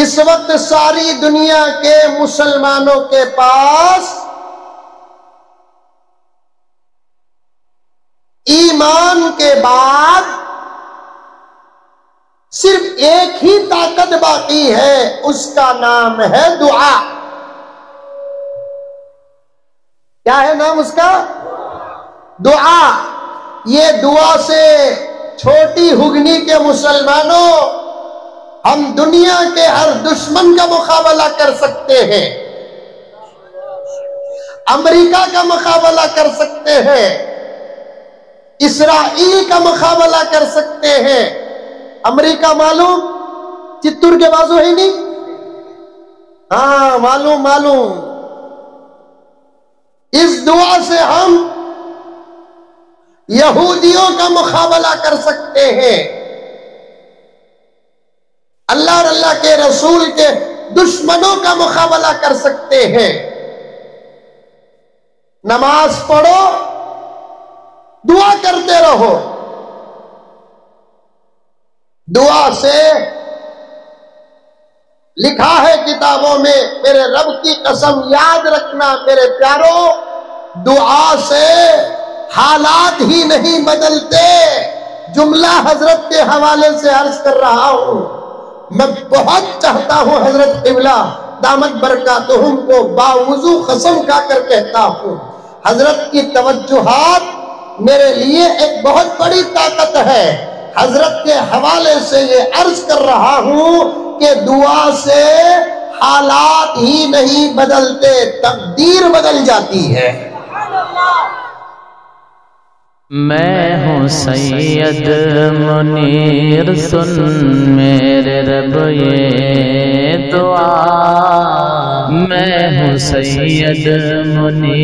اس وقت ساری دنیا کے مسلمانوں کے پاس ایمان کے بعد صرف ایک ہی طاقت باقی ہے، اس کا نام ہے دعا۔ کیا ہے نام اس کا؟ دعا۔ یہ دعا سے چھوٹی ہگنی کے مسلمانوں ہم دنیا کے ہر دشمن کا مقابلہ کر سکتے ہیں، امریکہ کا مقابلہ کر سکتے ہیں، اسرائیل کا مقابلہ کر سکتے ہیں۔ امریکہ معلوم چتور کے بازو ہی نہیں، ہاں معلوم۔ اس دعا سے ہم یہودیوں کا مقابلہ کر سکتے ہیں، اللہ اور اللہ کے رسول کے دشمنوں کا مقابلہ کر سکتے ہیں۔ نماز پڑھو، دعا کرتے رہو۔ دعا سے لکھا ہے کتابوں میں، میرے رب کی قسم یاد رکھنا میرے پیارو، دعا سے حالات ہی نہیں بدلتے۔ جملہ حضرت کے حوالے سے عرض کر رہا ہوں، میں بہت چاہتا ہوں حضرت قبلہ دامت برکاتہم کو باوضو قسم کھا کر کہتا ہوں، حضرت کی توجہات میرے لیے ایک بہت بڑی طاقت ہے۔ حضرت کے حوالے سے یہ عرض کر رہا ہوں کہ دعا سے حالات ہی نہیں بدلتے، تقدیر بدل جاتی ہے۔ میں ہوں سید منیر، سن میرے رب یہ دعا، میں ہوں سید منیر۔